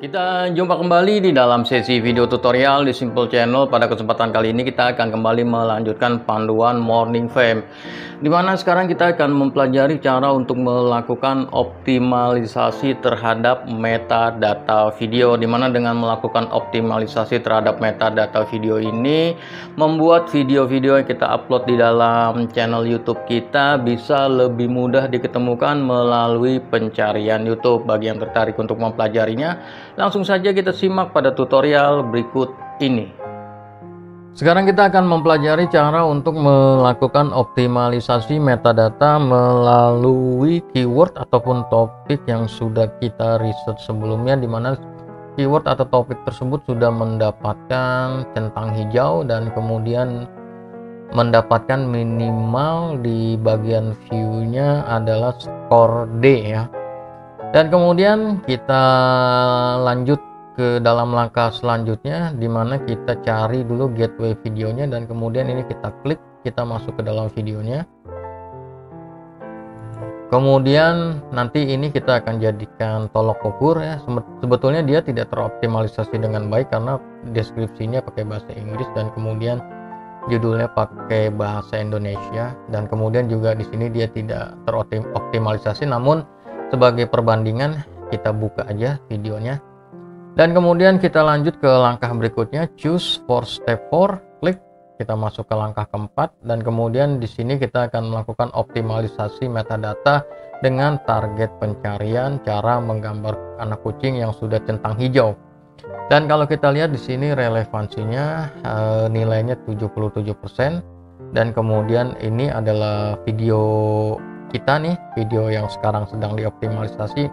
Kita jumpa kembali di dalam sesi video tutorial di Simple Channel. Pada kesempatan kali ini kita akan kembali melanjutkan panduan Morning Fame, dimana sekarang kita akan mempelajari cara untuk melakukan optimalisasi terhadap metadata video, dimana dengan melakukan optimalisasi terhadap metadata video ini membuat video-video yang kita upload di dalam channel YouTube kita bisa lebih mudah diketemukan melalui pencarian YouTube. Bagi yang tertarik untuk mempelajarinya, langsung saja kita simak pada tutorial berikut ini. Sekarang kita akan mempelajari cara untuk melakukan optimalisasi metadata melalui keyword ataupun topik yang sudah kita riset sebelumnya, di mana keyword atau topik tersebut sudah mendapatkan centang hijau dan kemudian mendapatkan minimal di bagian view-nya adalah skor D ya. Dan kemudian kita lanjut ke dalam langkah selanjutnya, di mana kita cari dulu gateway videonya dan kemudian ini kita klik, kita masuk ke dalam videonya. Kemudian nanti ini kita akan jadikan tolok ukur ya. Sebetulnya dia tidak teroptimalisasi dengan baik karena deskripsinya pakai bahasa Inggris dan kemudian judulnya pakai bahasa Indonesia, dan kemudian juga di sini dia tidak teroptimalisasi. Namun sebagai perbandingan kita buka aja videonya dan kemudian kita lanjut ke langkah berikutnya, choose for step 4, klik, kita masuk ke langkah keempat dan kemudian di sini kita akan melakukan optimalisasi metadata dengan target pencarian cara menggambar anak kucing yang sudah centang hijau. Dan kalau kita lihat di sini relevansinya nilainya 77%, dan kemudian ini adalah video kita nih, video yang sekarang sedang dioptimalisasi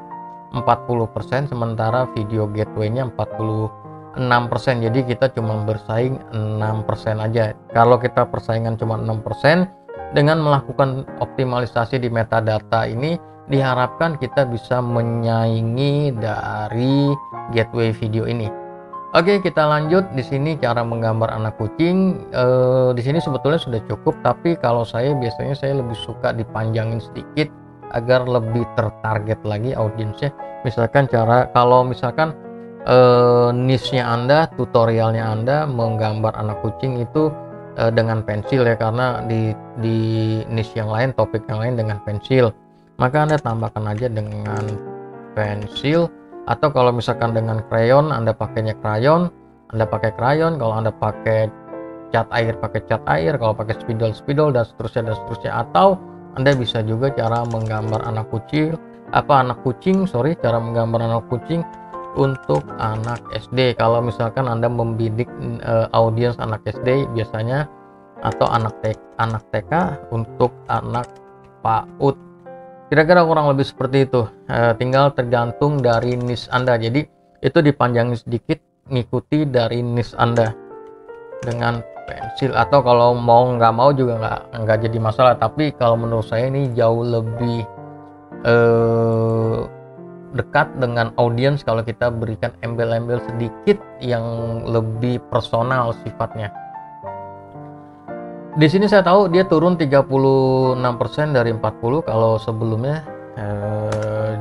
40%, sementara video gateway-nya 46%. Jadi kita cuma bersaing 6% aja. Kalau kita persaingan cuma 6%, dengan melakukan optimalisasi di metadata ini diharapkan kita bisa menyaingi dari gateway video ini. Oke, kita lanjut. Di sini cara menggambar anak kucing. Di sini sebetulnya sudah cukup, tapi kalau saya biasanya saya lebih suka dipanjangin sedikit agar lebih tertarget lagi audiensnya. Misalkan kalau misalkan niche-nya Anda, tutorialnya Anda menggambar anak kucing itu dengan pensil ya, karena di niche yang lain, topik yang lain dengan pensil, maka Anda tambahkan aja dengan pensil. Atau kalau misalkan dengan krayon, Anda pakainya krayon, Anda pakai krayon. Kalau Anda pakai cat air, pakai cat air. Kalau pakai spidol dan seterusnya. Atau Anda bisa juga cara menggambar anak kucing, cara menggambar anak kucing untuk anak SD. Kalau misalkan Anda membidik audiens anak SD biasanya, atau anak TK untuk anak PAUD. Kira-kira kurang lebih seperti itu. Tinggal tergantung dari niche Anda. Jadi itu dipanjangin sedikit, ngikuti dari niche Anda dengan pensil. Atau kalau nggak mau juga nggak jadi masalah. Tapi kalau menurut saya ini jauh lebih dekat dengan audiens kalau kita berikan embel-embel sedikit yang lebih personal sifatnya. Di sini saya tahu dia turun 36% dari 40. Kalau sebelumnya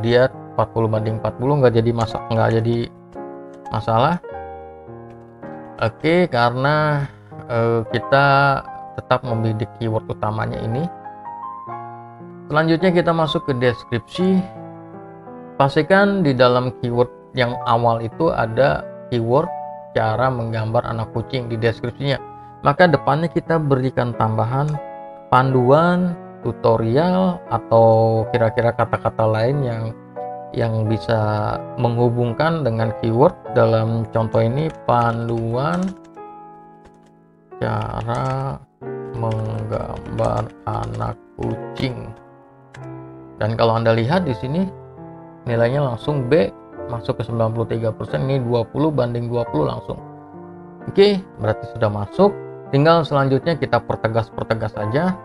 dia 40 banding 40, nggak jadi masalah. Oke, karena kita tetap membidik keyword utamanya ini. Selanjutnya kita masuk ke deskripsi. Pastikan di dalam keyword yang awal itu ada keyword cara menggambar anak kucing di deskripsinya. Maka depannya kita berikan tambahan panduan, tutorial, atau kira-kira kata-kata lain yang bisa menghubungkan dengan keyword. Dalam contoh ini panduan cara menggambar anak kucing. Dan kalau Anda lihat di sini nilainya langsung B, masuk ke 93%. Ini 20 banding 20 langsung. Oke, berarti sudah masuk. Tinggal selanjutnya kita pertegas saja.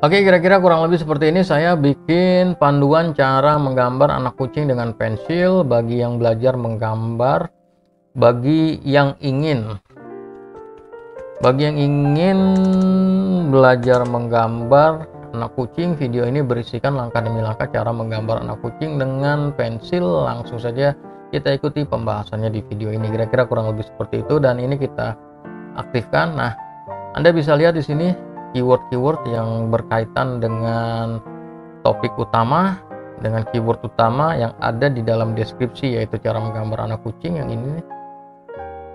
Oke, kira-kira kurang lebih seperti ini. Saya bikin panduan cara menggambar anak kucing dengan pensil bagi yang belajar menggambar, bagi yang ingin belajar menggambar anak kucing. Video ini berisikan langkah demi langkah cara menggambar anak kucing dengan pensil. Langsung saja kita ikuti pembahasannya di video ini. Kira-kira kurang lebih seperti itu, dan ini kita aktifkan. Nah, Anda bisa lihat di sini keyword-keyword yang berkaitan dengan topik utama, dengan keyword utama yang ada di dalam deskripsi, yaitu cara menggambar anak kucing yang ini.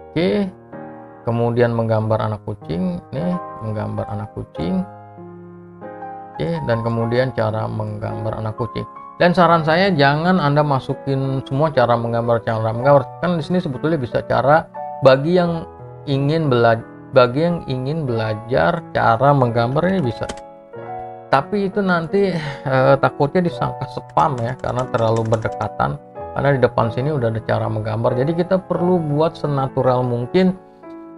Oke, kemudian menggambar anak kucing, nih menggambar anak kucing. Oke, dan kemudian cara menggambar anak kucing. Dan saran saya jangan Anda masukin semua cara menggambar. Kan di sini sebetulnya bisa cara bagi yang ingin belajar cara menggambar ini bisa. Tapi itu nanti takutnya disangka spam ya, karena terlalu berdekatan. Karena di depan sini udah ada cara menggambar. Jadi kita perlu buat senatural mungkin,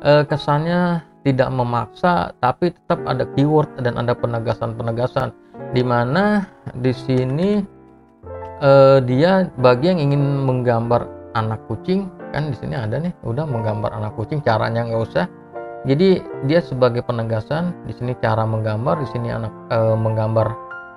kesannya tidak memaksa, tapi tetap ada keyword dan ada penegasan-penegasan. Dimana di sini dia bagi yang ingin menggambar anak kucing, kan di sini ada nih, udah menggambar anak kucing, caranya nggak usah. Jadi dia sebagai penegasan, di sini cara menggambar, di sini menggambar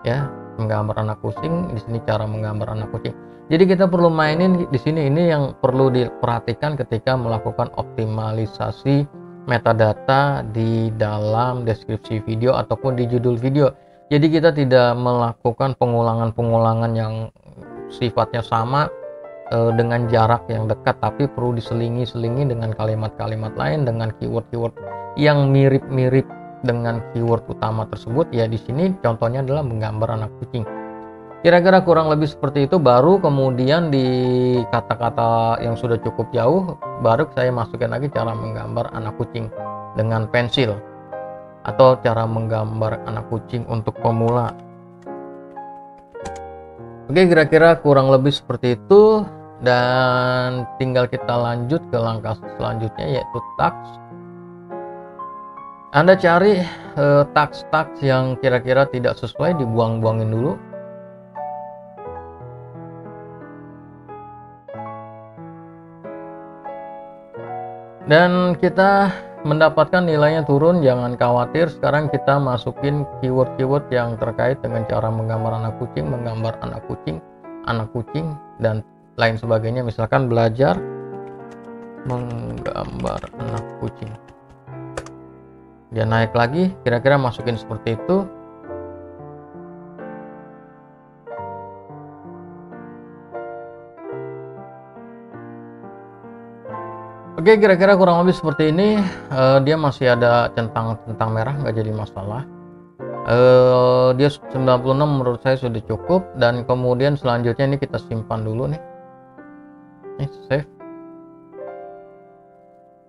ya, menggambar anak kucing, di sini cara menggambar anak kucing. Jadi kita perlu mainin di sini, ini yang perlu diperhatikan ketika melakukan optimalisasi metadata di dalam deskripsi video ataupun di judul video. Jadi kita tidak melakukan pengulangan-pengulangan yang sifatnya sama dengan jarak yang dekat, tapi perlu diselingi dengan kalimat-kalimat lain, dengan keyword-keyword yang mirip-mirip dengan keyword utama tersebut. Ya di sini contohnya adalah menggambar anak kucing. Kira-kira kurang lebih seperti itu. Baru kemudian di kata-kata yang sudah cukup jauh, baru saya masukkan lagi cara menggambar anak kucing dengan pensil, atau cara menggambar anak kucing untuk pemula. Oke, kira-kira kurang lebih seperti itu, dan tinggal kita lanjut ke langkah selanjutnya, yaitu tags. Anda cari tags-tags yang kira-kira tidak sesuai, dibuang-buangin dulu. Dan kita mendapatkan nilainya turun, jangan khawatir. Sekarang kita masukin keyword-keyword yang terkait dengan cara menggambar anak kucing, dan lain sebagainya. Misalkan belajar menggambar anak kucing. Dia naik lagi, kira-kira masukin seperti itu. Oke, kira-kira kurang lebih seperti ini. Dia masih ada centang merah, nggak jadi masalah. Dia 96 menurut saya sudah cukup. Dan kemudian selanjutnya ini kita simpan dulu nih. Save.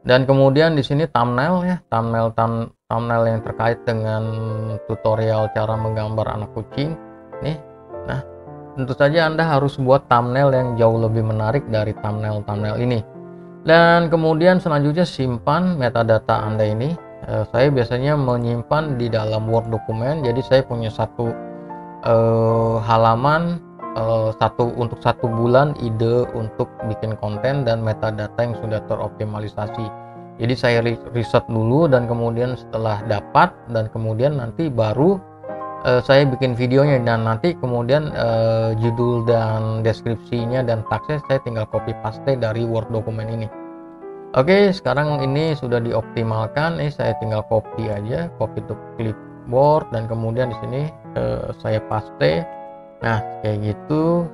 Dan kemudian di sini thumbnail ya, thumbnail yang terkait dengan tutorial cara menggambar anak kucing nih. Nah, tentu saja Anda harus buat thumbnail yang jauh lebih menarik dari thumbnail ini. Dan kemudian selanjutnya simpan metadata Anda ini. Saya biasanya menyimpan di dalam Word dokumen. Jadi saya punya satu halaman, untuk satu bulan ide untuk bikin konten dan metadata yang sudah teroptimalisasi. Jadi saya riset dulu, dan kemudian setelah dapat, dan kemudian nanti baru saya bikin videonya, dan nanti kemudian judul dan deskripsinya dan tagsnya saya tinggal copy paste dari Word dokumen ini. Oke, sekarang ini sudah dioptimalkan. Saya tinggal copy aja, copy to clipboard, dan kemudian di sini saya paste. Nah, kayak gitu.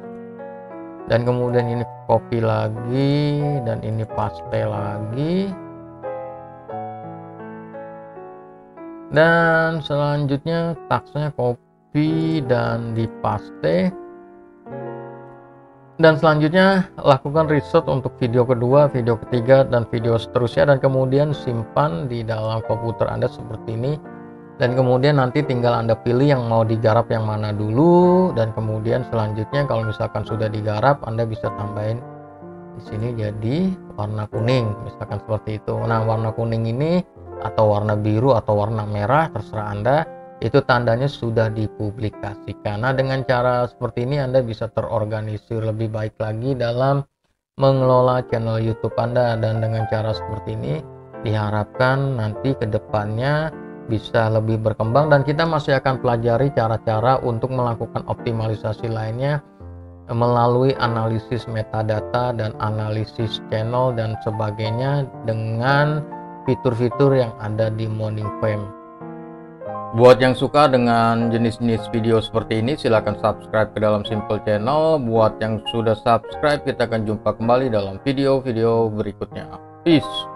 Dan kemudian ini copy lagi, dan ini paste lagi. Dan selanjutnya tagsnya copy dan dipaste. Dan selanjutnya lakukan riset untuk video kedua, video ketiga, dan video seterusnya, dan kemudian simpan di dalam komputer Anda seperti ini. Dan kemudian nanti tinggal Anda pilih yang mau digarap yang mana dulu, dan kemudian selanjutnya kalau misalkan sudah digarap, Anda bisa tambahin di sini jadi warna kuning, misalkan seperti itu. Nah, warna kuning ini atau warna biru atau warna merah terserah Anda, itu tandanya sudah dipublikasikan. Nah, dengan cara seperti ini Anda bisa terorganisir lebih baik lagi dalam mengelola channel YouTube Anda, dan dengan cara seperti ini diharapkan nanti ke depannya bisa lebih berkembang, dan kita masih akan pelajari cara-cara untuk melakukan optimalisasi lainnya melalui analisis metadata dan analisis channel dan sebagainya dengan fitur-fitur yang ada di Morning Fame. Buat yang suka dengan jenis-jenis video seperti ini, silahkan subscribe ke dalam Simple Channel. Buat yang sudah subscribe, kita akan jumpa kembali dalam video-video berikutnya. Peace.